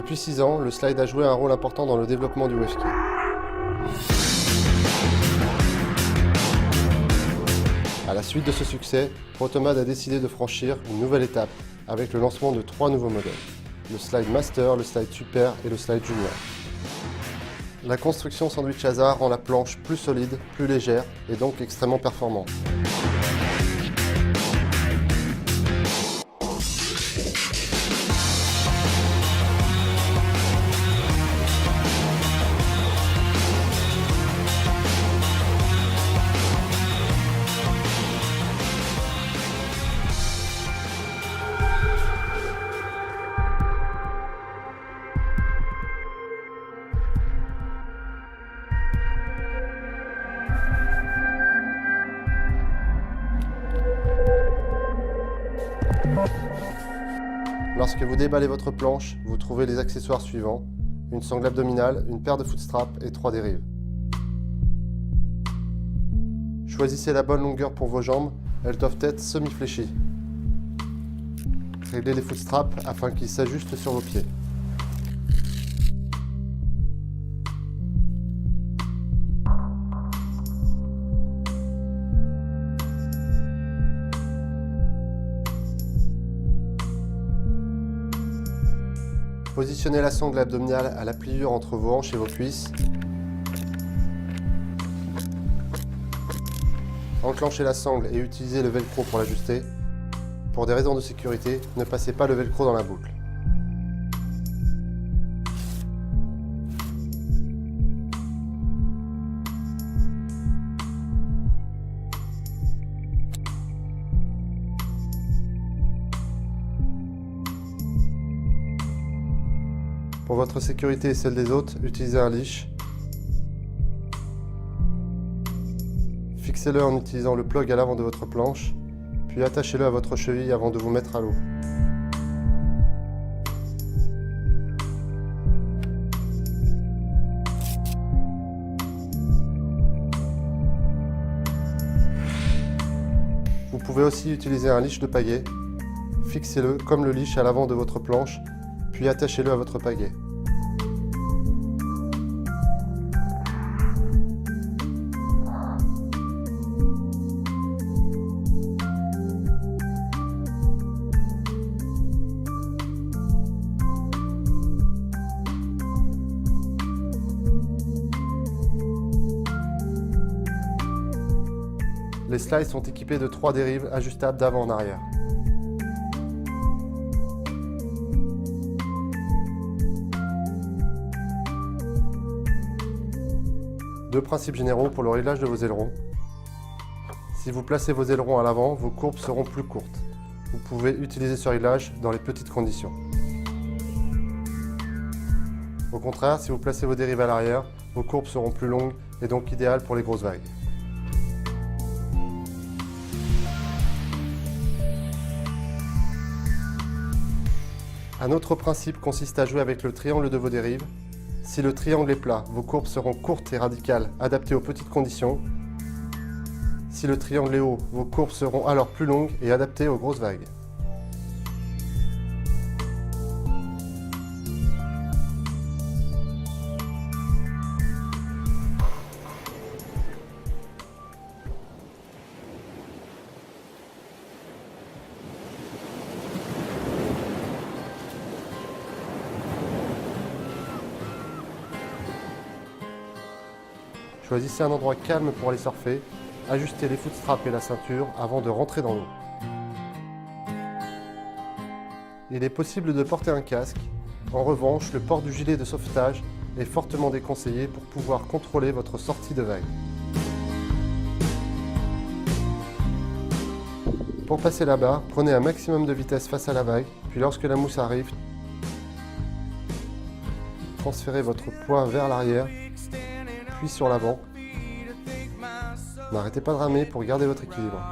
Depuis 6 ans, le slide a joué un rôle important dans le développement du wave ski. À la suite de ce succès, Protomad a décidé de franchir une nouvelle étape avec le lancement de 3 nouveaux modèles. Le slide Master, le slide Super et le slide Junior. La construction Sandwich Hazard rend la planche plus solide, plus légère et donc extrêmement performante. Lorsque vous déballez votre planche, vous trouvez les accessoires suivants: une sangle abdominale, une paire de footstraps et 3 dérives. Choisissez la bonne longueur pour vos jambes, elles doivent être semi-fléchies. Réglez les footstraps afin qu'ils s'ajustent sur vos pieds. Positionnez la sangle abdominale à la pliure entre vos hanches et vos cuisses. Enclenchez la sangle et utilisez le velcro pour l'ajuster. Pour des raisons de sécurité, ne passez pas le velcro dans la boucle. Pour votre sécurité et celle des autres, utilisez un leash. Fixez-le en utilisant le plug à l'avant de votre planche, puis attachez-le à votre cheville avant de vous mettre à l'eau. Vous pouvez aussi utiliser un leash de pagaie. Fixez-le comme le leash à l'avant de votre planche, puis attachez-le à votre pagaie. Les slides sont équipés de 3 dérives ajustables d'avant en arrière. Deux principes généraux pour le réglage de vos ailerons. Si vous placez vos ailerons à l'avant, vos courbes seront plus courtes. Vous pouvez utiliser ce réglage dans les petites conditions. Au contraire, si vous placez vos dérives à l'arrière, vos courbes seront plus longues et donc idéales pour les grosses vagues. Un autre principe consiste à jouer avec le triangle de vos dérives. Si le triangle est plat, vos courbes seront courtes et radicales, adaptées aux petites conditions. Si le triangle est haut, vos courbes seront alors plus longues et adaptées aux grosses vagues. Choisissez un endroit calme pour aller surfer, ajustez les footstraps et la ceinture avant de rentrer dans l'eau. Il est possible de porter un casque. En revanche, le port du gilet de sauvetage est fortement déconseillé pour pouvoir contrôler votre sortie de vague. Pour passer la barre, prenez un maximum de vitesse face à la vague, puis lorsque la mousse arrive, transférez votre poids vers l'arrière, puis sur l'avant. N'arrêtez pas de ramer pour garder votre équilibre.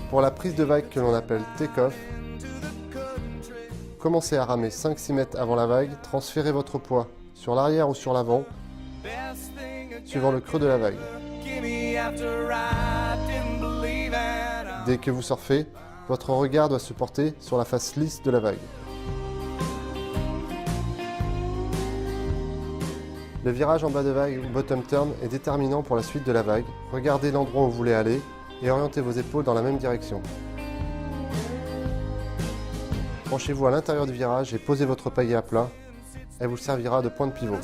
Pour la prise de vague que l'on appelle take-off, commencez à ramer 5-6 mètres avant la vague, transférez votre poids sur l'arrière ou sur l'avant, suivant le creux de la vague. Dès que vous surfez, votre regard doit se porter sur la face lisse de la vague. Le virage en bas de vague ou bottom turn est déterminant pour la suite de la vague. Regardez l'endroit où vous voulez aller et orientez vos épaules dans la même direction. Penchez-vous à l'intérieur du virage et posez votre pagaie à plat. Elle vous servira de point de pivot.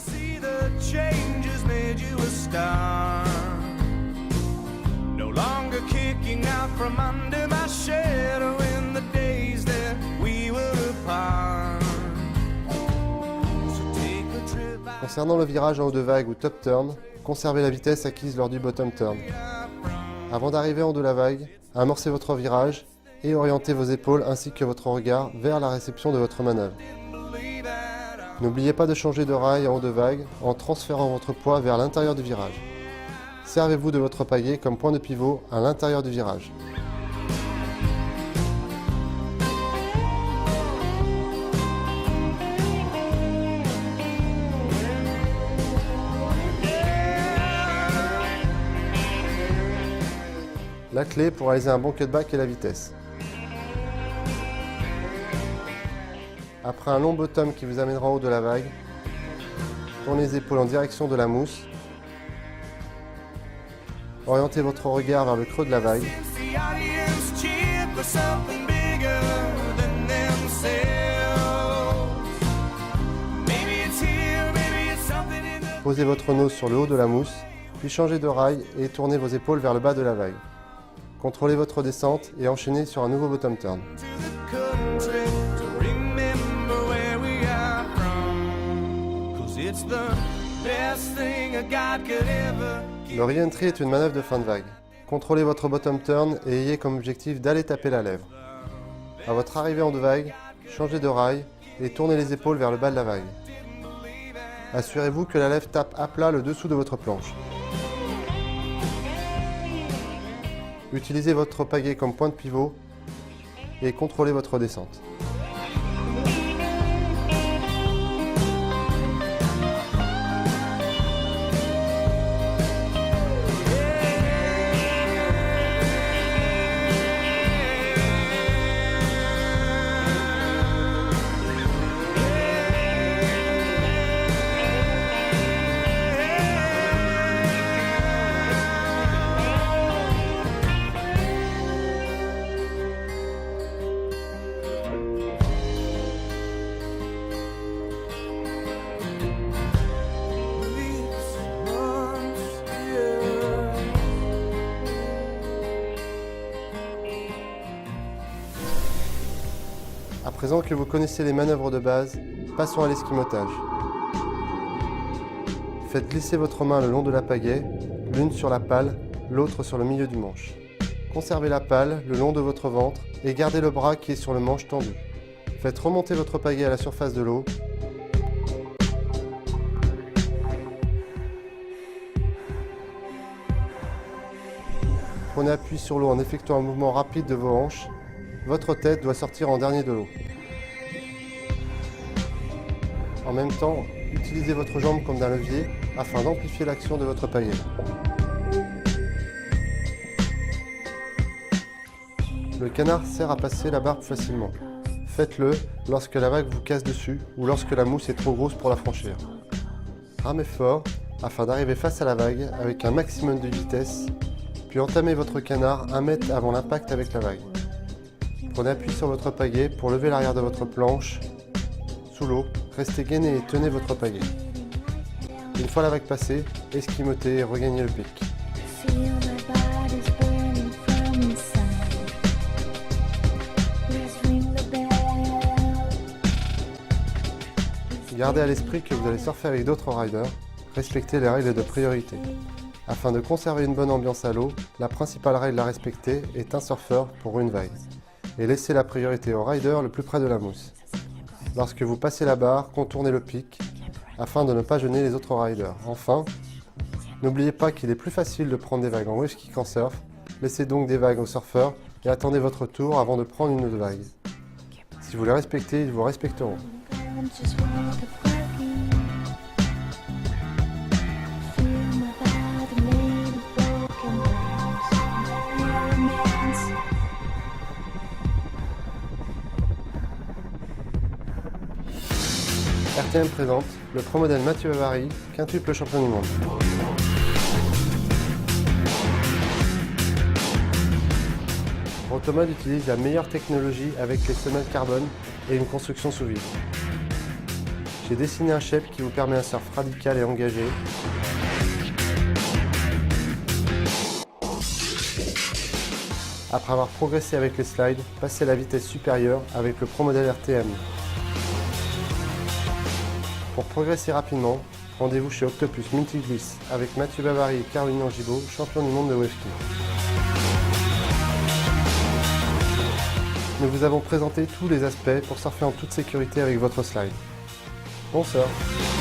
Concernant le virage en haut de vague ou top turn, conservez la vitesse acquise lors du bottom turn. Avant d'arriver en haut de la vague, amorcez votre virage et orientez vos épaules ainsi que votre regard vers la réception de votre manœuvre. N'oubliez pas de changer de rail en haut de vague en transférant votre poids vers l'intérieur du virage. Servez-vous de votre pagaie comme point de pivot à l'intérieur du virage. La clé pour réaliser un bon cutback est la vitesse. Après un long bottom qui vous amènera en haut de la vague, tournez les épaules en direction de la mousse. Orientez votre regard vers le creux de la vague. Posez votre nose sur le haut de la mousse, puis changez de rail et tournez vos épaules vers le bas de la vague. Contrôlez votre descente et enchaînez sur un nouveau bottom turn. Le re-entry est une manœuvre de fin de vague. Contrôlez votre bottom turn et ayez comme objectif d'aller taper la lèvre. À votre arrivée en de vague, changez de rail et tournez les épaules vers le bas de la vague. Assurez-vous que la lèvre tape à plat le dessous de votre planche. Utilisez votre pagaie comme point de pivot et contrôlez votre descente. À présent que vous connaissez les manœuvres de base, passons à l'esquimotage. Faites glisser votre main le long de la pagaie, l'une sur la pale, l'autre sur le milieu du manche. Conservez la pale le long de votre ventre et gardez le bras qui est sur le manche tendu. Faites remonter votre pagaie à la surface de l'eau. Prenez appui sur l'eau en effectuant un mouvement rapide de vos hanches. Votre tête doit sortir en dernier de l'eau. En même temps, utilisez votre jambe comme d'un levier afin d'amplifier l'action de votre pagaie. Le canard sert à passer la barre facilement. Faites-le lorsque la vague vous casse dessus ou lorsque la mousse est trop grosse pour la franchir. Ramez fort afin d'arriver face à la vague avec un maximum de vitesse, puis entamez votre canard 1 mètre avant l'impact avec la vague. Prenez appui sur votre pagaie pour lever l'arrière de votre planche. Sous l'eau, restez gainé et tenez votre pagaie. Une fois la vague passée, esquimotez et regagnez le pic. Gardez à l'esprit que vous allez surfer avec d'autres riders. Respectez les règles de priorité. Afin de conserver une bonne ambiance à l'eau, la principale règle à respecter est un surfeur pour une vague. Et laissez la priorité au rider le plus près de la mousse. Lorsque vous passez la barre, contournez le pic afin de ne pas gêner les autres riders. Enfin, n'oubliez pas qu'il est plus facile de prendre des vagues en wave ski qu'en surf. Laissez donc des vagues aux surfeurs et attendez votre tour avant de prendre une autre vague. Si vous les respectez, ils vous respecteront. RTM présente le pro modèle Mathieu Bavary, quintuple champion du monde. Rotomod utilise la meilleure technologie avec les semelles carbone et une construction sous vide. J'ai dessiné un shape qui vous permet un surf radical et engagé. Après avoir progressé avec les slides, passez à la vitesse supérieure avec le pro modèle RTM. Pour progresser rapidement, rendez-vous chez Octopus Multigliss avec Mathieu Bavary et Caroline Angibaud, champion du monde de wave-ski. Nous vous avons présenté tous les aspects pour surfer en toute sécurité avec votre slide. Bon surf!